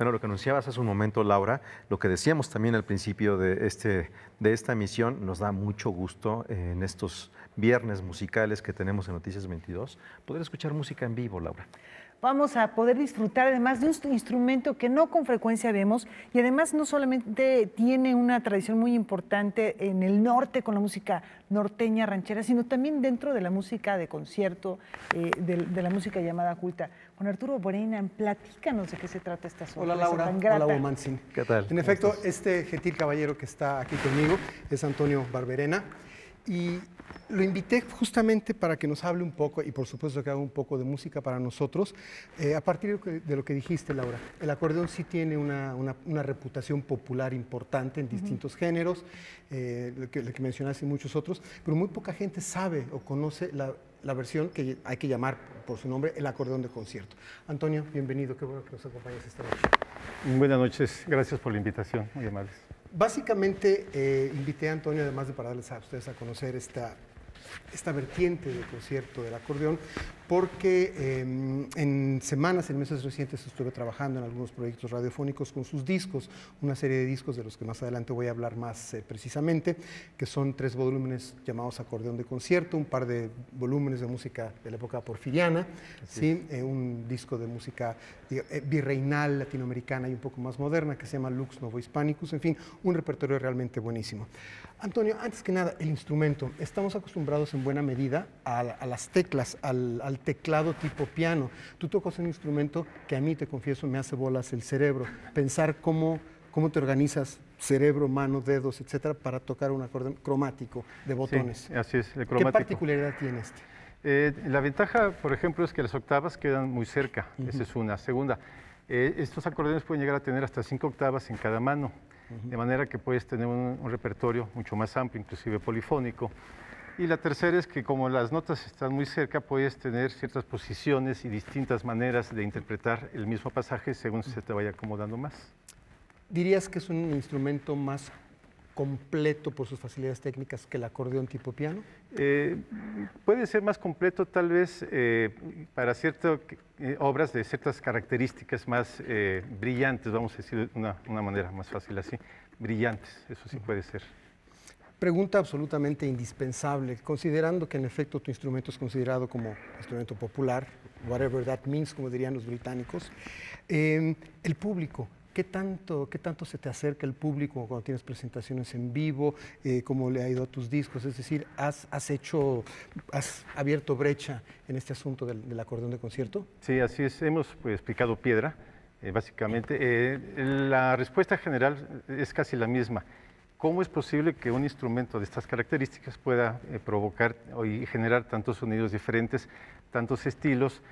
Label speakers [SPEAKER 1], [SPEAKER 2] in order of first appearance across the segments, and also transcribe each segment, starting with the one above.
[SPEAKER 1] Bueno, lo que anunciabas hace un momento, Laura, lo que decíamos también al principio de esta emisión, nos da mucho gusto en estos viernes musicales que tenemos en Noticias 22, poder escuchar música en vivo, Laura.
[SPEAKER 2] Vamos a poder disfrutar además de un instrumento que no con frecuencia vemos y además no solamente tiene una tradición muy importante en el norte con la música norteña ranchera, sino también dentro de la música de concierto, de la música llamada culta. Juan Arturo Brennan, platícanos de qué se trata esta sorpresa
[SPEAKER 3] Hola Laura,
[SPEAKER 2] tan grata.
[SPEAKER 3] hola Womansing.
[SPEAKER 1] ¿Qué tal?
[SPEAKER 3] En efecto, este gentil caballero que está aquí conmigo es Antonio Barberena y lo invité justamente para que nos hable un poco y por supuesto que haga un poco de música para nosotros. A partir de lo que dijiste, Laura, el acordeón sí tiene una reputación popular importante en distintos géneros, lo que mencionaste y muchos otros, pero muy poca gente sabe o conoce la versión que hay que llamar por su nombre el acordeón de concierto. Antonio, bienvenido, qué bueno que nos acompañes esta noche.
[SPEAKER 4] Buenas noches, gracias por la invitación, muy amables.
[SPEAKER 3] Básicamente invité a Antonio, además de para darles a ustedes a conocer esta vertiente del concierto del acordeón, porque en meses recientes estuve trabajando en algunos proyectos radiofónicos con sus discos, una serie de discos de los que más adelante voy a hablar más precisamente, que son 3 volúmenes llamados Acordeón de Concierto, un par de volúmenes de música de la época porfiriana, ¿sí? Un disco de música virreinal, latinoamericana y un poco más moderna que se llama Lux Novo Hispanicus, en fin, un repertorio realmente buenísimo. Antonio, antes que nada, el instrumento. Estamos acostumbrados en buena medida a las teclas, al teclado tipo piano. Tú tocas un instrumento que a mí, te confieso, me hace bolas el cerebro. Pensar cómo te organizas cerebro, mano, dedos, etcétera, para tocar un acordeón cromático de botones.
[SPEAKER 4] Sí, así es, el cromático.
[SPEAKER 3] ¿Qué particularidad tiene este?
[SPEAKER 4] La ventaja, por ejemplo, es que las octavas quedan muy cerca. Esa es una. Segunda, estos acordeones pueden llegar a tener hasta 5 octavas en cada mano. De manera que puedes tener un repertorio mucho más amplio, inclusive polifónico. Y la tercera es que como las notas están muy cerca, puedes tener ciertas posiciones y distintas maneras de interpretar el mismo pasaje según se te vaya acomodando más.
[SPEAKER 3] ¿Dirías que es un instrumento más completo por sus facilidades técnicas que el acordeón tipo piano?
[SPEAKER 4] Puede ser más completo tal vez para ciertas obras de ciertas características más brillantes, vamos a decir de una manera más fácil así, brillantes, eso sí puede ser.
[SPEAKER 3] Pregunta absolutamente indispensable, considerando que en efecto tu instrumento es considerado como instrumento popular, whatever that means, como dirían los británicos, el público. ¿Qué tanto se te acerca el público cuando tienes presentaciones en vivo? ¿Cómo le ha ido a tus discos? Es decir, ¿has abierto brecha en este asunto del acordeón de concierto?
[SPEAKER 4] Sí, así es. Hemos picado piedra, básicamente. La respuesta general es casi la misma. ¿Cómo es posible que un instrumento de estas características pueda provocar y generar tantos sonidos diferentes, tantos estilos?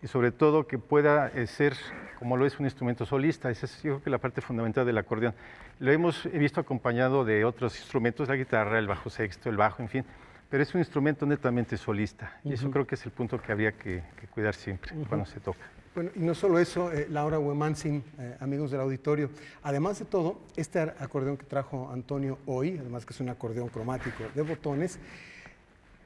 [SPEAKER 4] Y sobre todo que pueda ser, como lo es un instrumento solista. Esa es, yo creo que la parte fundamental del acordeón. Lo hemos visto acompañado de otros instrumentos, la guitarra, el bajo sexto, el bajo, en fin, pero es un instrumento netamente solista. Y eso creo que es el punto que habría que cuidar siempre cuando se toca.
[SPEAKER 3] Bueno, y no solo eso, Laura Womansing, amigos del auditorio, además de todo, este acordeón que trajo Antonio hoy, además que es un acordeón cromático de botones,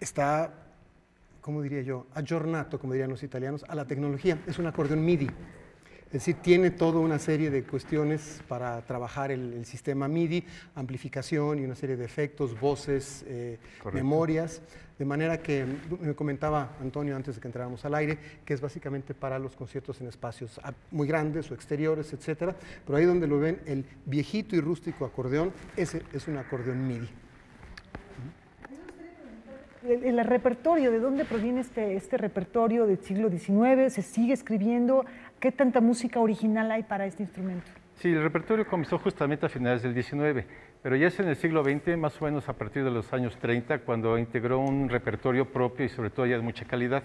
[SPEAKER 3] está, ¿cómo diría yo?, aggiornato, como dirían los italianos, a la tecnología. Es un acordeón MIDI. Es decir, tiene toda una serie de cuestiones para trabajar el sistema MIDI, amplificación y una serie de efectos, voces, memorias. De manera que me comentaba Antonio antes de que entráramos al aire, que es básicamente para los conciertos en espacios muy grandes o exteriores, etcétera. Pero ahí donde lo ven, el viejito y rústico acordeón, ese es un acordeón MIDI.
[SPEAKER 2] El repertorio, ¿de dónde proviene este repertorio del siglo XIX? ¿Se sigue escribiendo? ¿Qué tanta música original hay para este instrumento?
[SPEAKER 4] Sí, el repertorio comenzó justamente a finales del XIX, pero ya es en el siglo XX, más o menos a partir de los años 30, cuando integró un repertorio propio y sobre todo ya de mucha calidad.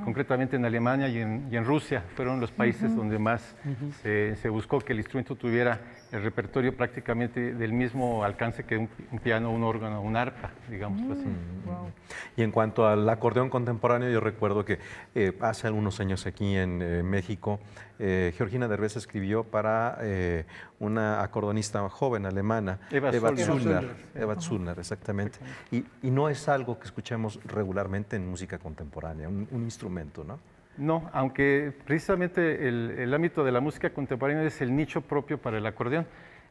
[SPEAKER 4] Concretamente en Alemania y en Rusia fueron los países donde más se buscó que el instrumento tuviera el repertorio prácticamente del mismo alcance que un piano, un órgano, un arpa, digamos así.
[SPEAKER 2] Wow.
[SPEAKER 1] Y en cuanto al acordeón contemporáneo, yo recuerdo que hace algunos años aquí en México, Georgina Derbez escribió para una acordeonista joven alemana, Eva Zullner, exactamente. Y no es algo que escuchemos regularmente en música contemporánea, un instrumento, ¿no?
[SPEAKER 4] No, aunque precisamente el ámbito de la música contemporánea es el nicho propio para el acordeón.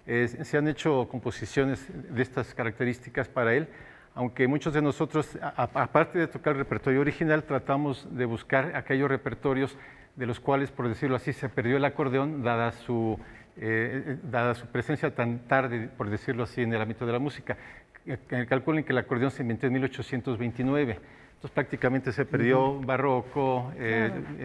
[SPEAKER 4] Se han hecho composiciones de estas características para él, aunque muchos de nosotros, aparte de tocar el repertorio original, tratamos de buscar aquellos repertorios de los cuales, por decirlo así, se perdió el acordeón, dada su presencia tan tarde, por decirlo así, en el ámbito de la música. Calculen que el acordeón se inventó en 1829. Entonces prácticamente se perdió barroco,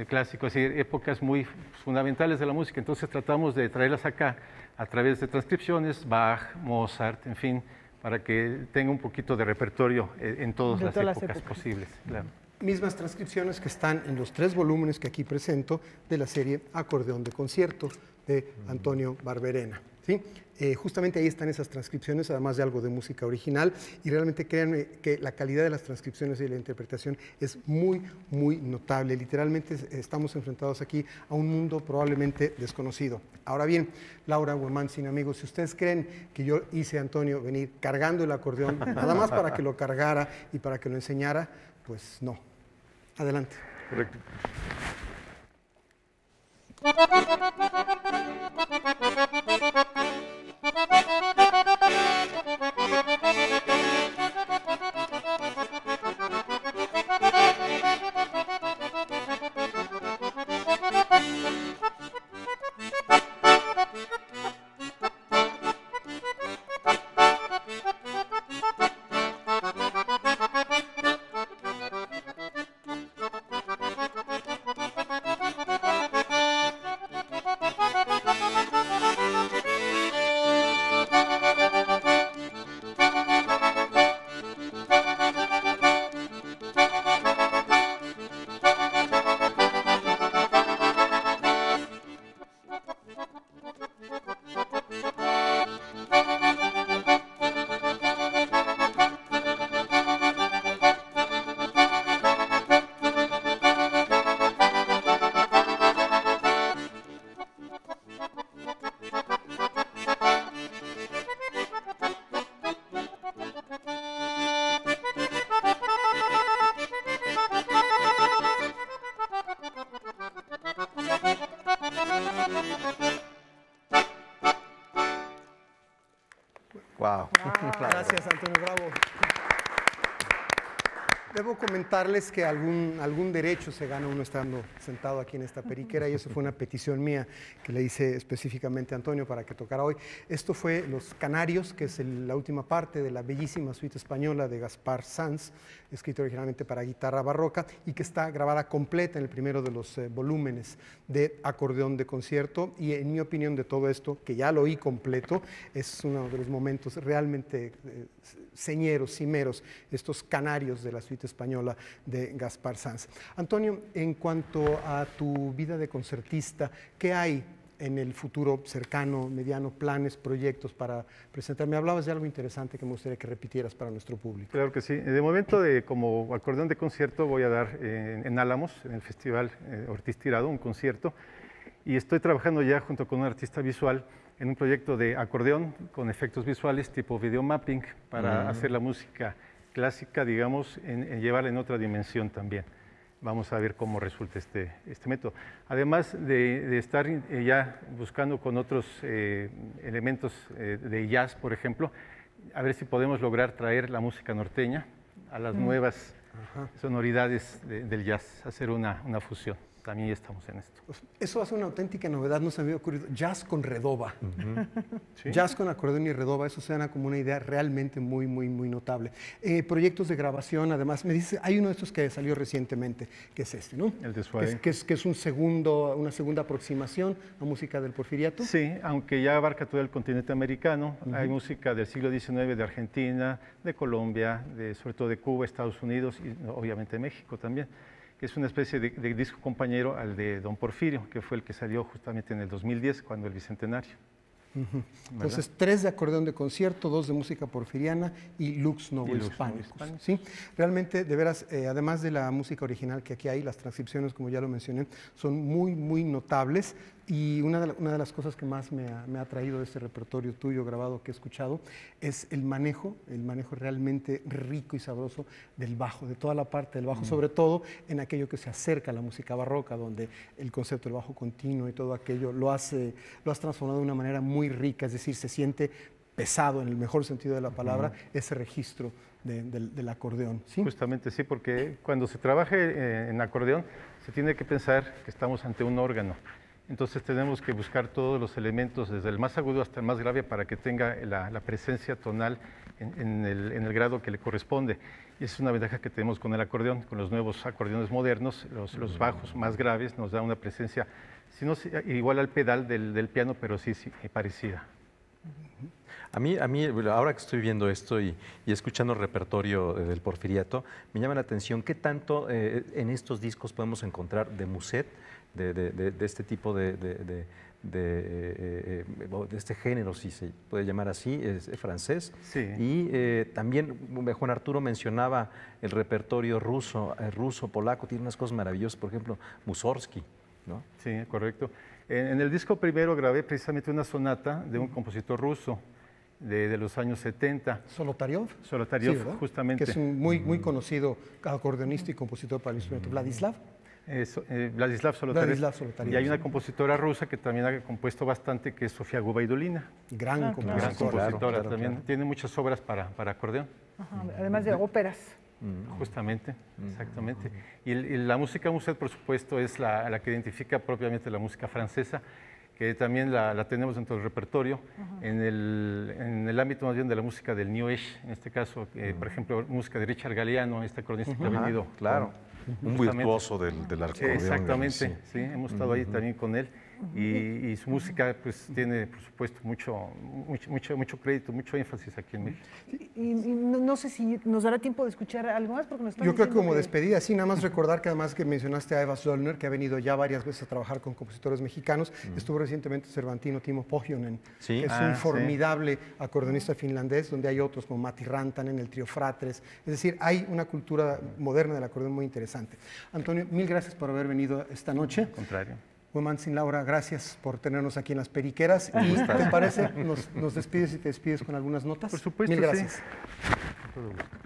[SPEAKER 4] clásico, es decir, épocas muy fundamentales de la música. Entonces tratamos de traerlas acá a través de transcripciones, Bach, Mozart, en fin, para que tenga un poquito de repertorio en todas las épocas posibles. Claro.
[SPEAKER 3] Mismas transcripciones que están en los 3 volúmenes que aquí presento de la serie Acordeón de Concierto de Antonio Barberena. ¿Sí? Justamente ahí están esas transcripciones, además de algo de música original, y realmente créanme que la calidad de las transcripciones y la interpretación es muy, muy notable. Literalmente estamos enfrentados aquí a un mundo probablemente desconocido. Ahora bien, Laura Guamán, sin amigos, si ustedes creen que yo hice a Antonio venir cargando el acordeón, nada más para que lo cargara y para que lo enseñara, pues no. Adelante.
[SPEAKER 4] Correcto.
[SPEAKER 1] Wow.
[SPEAKER 3] Gracias, Antonio, bravo. Debo comentarles que algún derecho se gana uno estando sentado aquí en esta periquera, y eso fue una petición mía que le hice específicamente a Antonio para que tocara hoy. Esto fue Los Canarios, que es la última parte de la bellísima suite española de Gaspar Sanz, escrita originalmente para guitarra barroca y que está grabada completa en el primero de los volúmenes de Acordeón de Concierto. Y en mi opinión, de todo esto, que ya lo oí completo, es uno de los momentos realmente señeros, cimeros, estos canarios de la suite española de Gaspar Sanz. Antonio, en cuanto a tu vida de concertista, ¿qué hay en el futuro cercano, mediano, planes, proyectos para presentar? Me hablabas de algo interesante que me gustaría que repitieras para nuestro público.
[SPEAKER 4] Claro que sí. De momento, como acordeón de concierto, voy a dar en Álamos, en el Festival Ortiz Tirado, un concierto, y estoy trabajando ya junto con un artista visual en un proyecto de acordeón con efectos visuales tipo videomapping para hacer la música clásica, digamos, en llevarla en otra dimensión también. Vamos a ver cómo resulta este método. Además de estar ya buscando con otros elementos de jazz, por ejemplo, a ver si podemos lograr traer la música norteña a las nuevas sonoridades del jazz, hacer una fusión. También ya estamos en esto.
[SPEAKER 3] Eso hace una auténtica novedad, no se me había ocurrido. Jazz con redoba.
[SPEAKER 4] ¿Sí?
[SPEAKER 3] Jazz con acordeón y redoba, eso suena como una idea realmente muy, muy, muy notable. Proyectos de grabación, además, me dice, hay uno de estos que salió recientemente, que es este, ¿no?
[SPEAKER 4] El de Suárez.
[SPEAKER 3] Que es una segunda aproximación a música del Porfiriato.
[SPEAKER 4] Sí, aunque ya abarca todo el continente americano. Hay música del siglo XIX de Argentina, de Colombia, sobre todo de Cuba, Estados Unidos y obviamente México también, que es una especie de disco compañero al de Don Porfirio, que fue el que salió justamente en el 2010, cuando el Bicentenario.
[SPEAKER 3] Entonces, 3 de acordeón de concierto, 2 de música porfiriana y Lux Novo Hispánicos. ¿Sí? Realmente, de veras, además de la música original que aquí hay, las transcripciones, como ya lo mencioné, son muy, muy notables. Y una de las cosas que más me ha traído de este repertorio tuyo grabado que he escuchado es el manejo realmente rico y sabroso del bajo, de toda la parte del bajo, sobre todo en aquello que se acerca a la música barroca, donde el concepto del bajo continuo y todo aquello lo has transformado de una manera muy rica, es decir, se siente pesado en el mejor sentido de la palabra ese registro del acordeón. ¿Sí?
[SPEAKER 4] Justamente sí, porque cuando se trabaje en acordeón se tiene que pensar que estamos ante un órgano. Entonces tenemos que buscar todos los elementos, desde el más agudo hasta el más grave, para que tenga la presencia tonal en el grado que le corresponde. Y esa es una ventaja que tenemos con el acordeón. Con los nuevos acordeones modernos, los bajos más graves nos da una presencia, si no igual al pedal del piano, pero sí parecida.
[SPEAKER 1] A mí, ahora que estoy viendo esto y escuchando el repertorio del Porfiriato, me llama la atención qué tanto en estos discos podemos encontrar de Musset, de este tipo de este género, si se puede llamar así, es francés.
[SPEAKER 4] Sí.
[SPEAKER 1] Y también Juan Arturo mencionaba el repertorio ruso, polaco, tiene unas cosas maravillosas, por ejemplo, Mussorgsky, ¿no?
[SPEAKER 4] Sí, correcto. En el disco primero grabé precisamente una sonata de un compositor ruso de los años 70.
[SPEAKER 3] Solotaryov.
[SPEAKER 4] Solotaryov,
[SPEAKER 3] Sí, ¿verdad?
[SPEAKER 4] justamente.
[SPEAKER 3] Que es un muy conocido acordeonista y compositor para el instrumento. Vladislav.
[SPEAKER 4] Vladislav Solotaryov.
[SPEAKER 3] Vladislav Solotaryov.
[SPEAKER 4] Y hay una compositora rusa que también ha compuesto bastante, que es Sofía Gubaidulina.
[SPEAKER 3] Gran compositora.
[SPEAKER 4] Gran compositora
[SPEAKER 1] claro,
[SPEAKER 4] también.
[SPEAKER 1] claro.
[SPEAKER 4] Tiene muchas obras para acordeón.
[SPEAKER 2] Ajá, además de óperas.
[SPEAKER 4] Justamente, exactamente. Y la música Musset, por supuesto, es la que identifica propiamente la música francesa, que también la tenemos dentro del repertorio, en el ámbito más bien de la música del New Age, en este caso, por ejemplo, música de Richard Galliano, este acordeonista que ha venido.
[SPEAKER 1] Claro, un virtuoso del acordeón.
[SPEAKER 4] Exactamente,
[SPEAKER 1] sí.
[SPEAKER 4] sí, hemos estado ahí también con él. Y su música pues tiene, por supuesto, mucho crédito, mucho énfasis aquí en México.
[SPEAKER 2] Y no sé si nos dará tiempo de escuchar algo más, porque nos están
[SPEAKER 3] Yo creo que
[SPEAKER 2] diciendo
[SPEAKER 3] como despedida, sí, nada más recordar que además que mencionaste a Eva Zollner, que ha venido ya varias veces a trabajar con compositores mexicanos, estuvo recientemente Cervantino Timo Pohjonen,
[SPEAKER 1] Sí.
[SPEAKER 3] que es un formidable acordeonista finlandés, donde hay otros como Matti Rantanen, el trío Fratres, es decir, hay una cultura moderna del acordeón muy interesante. Antonio, mil gracias por haber venido esta noche.
[SPEAKER 4] Al contrario.
[SPEAKER 3] Hueman Sin Laura, gracias por tenernos aquí en Las Periqueras. ¿Y te parece, nos despides y te despides con algunas notas?
[SPEAKER 4] Por supuesto,
[SPEAKER 3] Mil gracias.
[SPEAKER 4] sí. Con todo gusto.